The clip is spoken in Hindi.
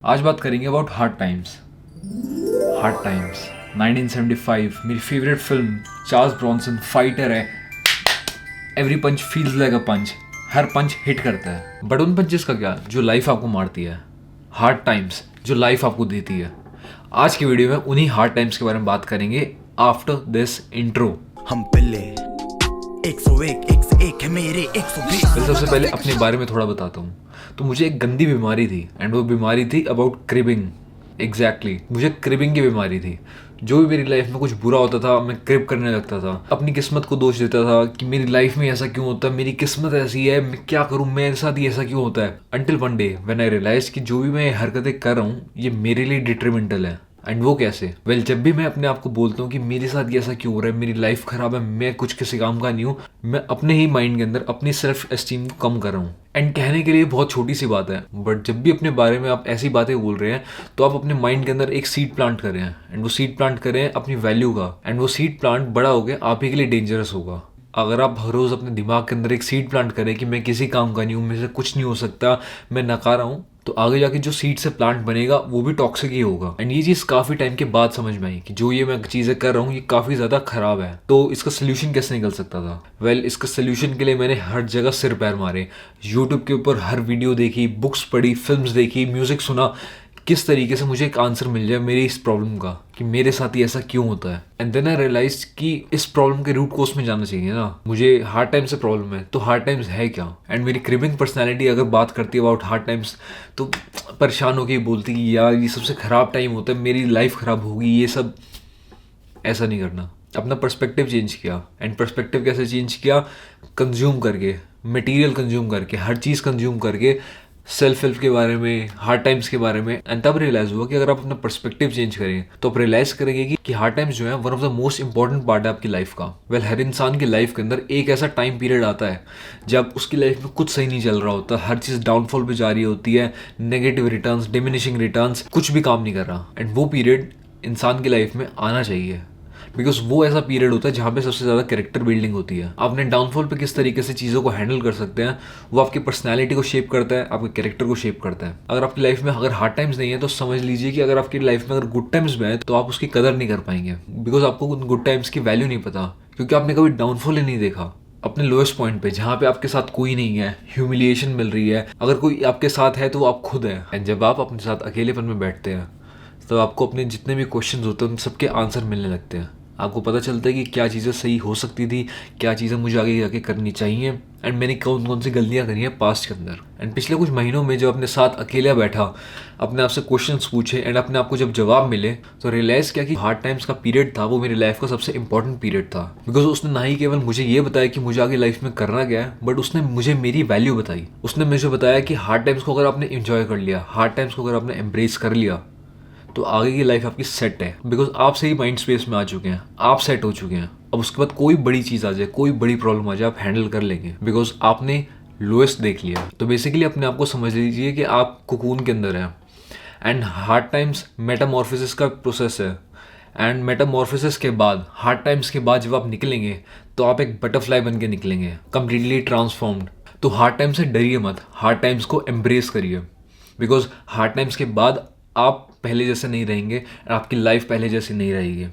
आज बात करेंगे about hard times. Hard times 1975 मेरी favourite film. Charles Bronson fighter है। Every punch feels like a punch. हर पंच हिट करता है, बट उन पंचेस का क्या जो लाइफ आपको मारती है। हार्ड टाइम्स जो लाइफ आपको देती है। आज की वीडियो में उन्हीं हार्ड टाइम्स के बारे में बात करेंगे आफ्टर दिस इंट्रो। हम पिल्ले 101 है मेरे 120। सबसे पहले अपने बारे में थोड़ा बताता हूँ। तो मुझे एक गंदी बीमारी थी एंड वो बीमारी थी अबाउट क्रिबिंग। एग्जैक्टली मुझे क्रिबिंग की बीमारी थी। जो भी मेरी लाइफ में कुछ बुरा होता था मैं क्रिब करने लगता था, अपनी किस्मत को दोष देता था कि मेरी लाइफ में ऐसा क्यों होता है, मेरी किस्मत ऐसी है, मैं क्या करूँ, मेरे साथ ही ऐसा क्यों होता है। Until one day when I realise कि जो भी मैं हरकतें कर रहा हूँ ये मेरे लिए डिट्रीमेंटल है। एंड वो कैसे? जब भी मैं अपने आप को बोलता हूँ कि मेरे साथ ये ऐसा क्यों हो रहा है, मेरी लाइफ खराब है, मैं कुछ किसी काम का नहीं हूँ, मैं अपने ही माइंड के अंदर अपनी सेल्फ एस्टीम को कम कर रहा हूँ। एंड कहने के लिए बहुत छोटी सी बात है, बट जब भी अपने बारे में आप ऐसी बातें बोल रहे हैं तो आप अपने माइंड के अंदर एक सीड प्लांट कर रहे हैं। एंड वो सीड प्लांट कर रहे हैं अपनी वैल्यू का। एंड वो सीड प्लांट बड़ा हो गया आप ही के लिए डेंजरस होगा। अगर आप हर रोज़ अपने दिमाग के अंदर एक सीड प्लांट करें कि मैं किसी काम का नहीं हूँ, मेरे से कुछ नहीं हो सकता, मैं नकारा हूँ, तो आगे जाके जो सीड से प्लांट बनेगा वो भी टॉक्सिक ही होगा। एंड ये चीज़ काफ़ी टाइम के बाद समझ में आई कि जो ये मैं चीज़ें कर रहा हूँ ये काफ़ी ज़्यादा खराब है। तो इसका सोल्यूशन कैसे निकल सकता था? इसका सोल्यूशन के लिए मैंने हर जगह सिर पैर मारे, यूट्यूब के ऊपर हर वीडियो देखी, बुक्स पढ़ी, फिल्म्स देखी, म्यूज़िक सुना, किस तरीके से मुझे एक आंसर मिल जाए मेरी इस प्रॉब्लम का कि मेरे साथ ही ऐसा क्यों होता है। एंड देन आई रियलाइज कि इस प्रॉब्लम के रूट कोज में जाना चाहिए ना। मुझे हार्ड टाइम से प्रॉब्लम है तो हार्ड टाइम्स है क्या। एंड मेरी क्रिबिंग पर्सनैलिटी अगर बात करती है अबाउट हार्ड टाइम्स तो परेशान होकर बोलती कि यार ये सबसे ख़राब टाइम होता है, मेरी लाइफ ख़राब होगी, ये सब। ऐसा नहीं करना। अपना पर्सपेक्टिव चेंज किया। एंड पर्सपेक्टिव कैसे चेंज किया? कंज्यूम करके, मटेरियल कंज्यूम करके, हर चीज़ कंज्यूम करके, सेल्फ हेल्प के बारे में, हार्ड टाइम्स के बारे में। एंड तब रियलाइज हुआ कि अगर आप अपना पर्सपेक्टिव चेंज करें तो आप रियलाइज करेंगे कि हार्ड टाइम्स जो है one of the most important part है आपकी लाइफ का। हर इंसान की लाइफ के अंदर एक ऐसा टाइम पीरियड आता है जब उसकी लाइफ में कुछ सही नहीं चल रहा होता, हर चीज़ डाउनफॉल पे जा रही होती है, नेगेटिव रिटर्न्स, डिमिनिशिंग रिटर्न्स, कुछ भी काम नहीं कर रहा। एंड वो पीरियड इंसान की लाइफ में आना चाहिए, बिकॉज वो ऐसा पीरियड होता है जहाँ पे सबसे ज़्यादा कैरेक्टर बिल्डिंग होती है। आपने डाउनफॉल पे किस तरीके से चीज़ों को हैंडल कर सकते हैं वो आपकी पर्सनैलिटी को शेप करता है, आपके कैरेक्टर को शेप करता है। अगर आपकी लाइफ में अगर हार्ड टाइम्स नहीं है तो समझ लीजिए कि अगर आपकी लाइफ में अगर गुड टाइम्स भी है तो आप उसकी कदर नहीं कर पाएंगे, बिकॉज आपको उन गुड टाइम्स की वैल्यू नहीं पता, क्योंकि आपने कभी डाउनफॉल ही नहीं देखा। अपने लोएस्ट पॉइंट पे जहाँ पे आपके साथ कोई नहीं है, ह्यूमिलिएशन मिल रही है, अगर कोई आपके साथ है तो वो आप खुद है। एंड जब आप अपने साथ अकेलेपन में बैठते हैं तो आपको अपने जितने भी क्वेश्चंस होते हैं उन सबके आंसर मिलने लगते हैं। आपको पता चलता है कि क्या चीज़ें सही हो सकती थी, क्या चीज़ें मुझे आगे जाके करनी चाहिए, एंड मैंने कौन कौन सी गलतियाँ करी हैं पास्ट के अंदर। एंड पिछले कुछ महीनों में जब अपने साथ अकेला बैठा, अपने आप से क्वेश्चंस पूछे एंड अपने आप को जब जवाब मिले तो रियलाइज़ किया कि हार्ड टाइम्स का पीरियड था वो मेरी लाइफ का सबसे इंपॉर्टेंट पीरियड था। बिकॉज उसने ना ही केवल मुझे ये बताया कि मुझे आगे लाइफ में करना क्या है, बट उसने मुझे मेरी वैल्यू बताई। उसने मुझे बताया कि हार्ड टाइम्स को अगर आपने इंजॉय कर लिया, हार्ड टाइम्स को अगर आपने एम्ब्रेस कर लिया तो आगे की लाइफ आपकी सेट है, बिकॉज आप सही माइंड स्पेस में आ चुके हैं, आप सेट हो चुके हैं। अब उसके बाद कोई बड़ी चीज़ आ जाए, कोई बड़ी प्रॉब्लम आ जाए, आप हैंडल कर लेंगे, बिकॉज आपने लोएस्ट देख लिया। तो बेसिकली अपने आप को समझ लीजिए कि आप कोकून के अंदर हैं। एंड हार्ड टाइम्स मेटामॉर्फोसिस का प्रोसेस है। एंड मेटामॉर्फोसिस के बाद, हार्ड टाइम्स के बाद जब आप निकलेंगे तो आप एक बटरफ्लाई बन के निकलेंगे, कम्प्लीटली ट्रांसफॉर्म्ड। तो हार्ड टाइम से डरिए मत, हार्ड टाइम्स को एम्ब्रेस करिए, बिकॉज हार्ड टाइम्स के बाद आप पहले जैसे नहीं रहेंगे, आपकी लाइफ पहले जैसी नहीं रहेगी।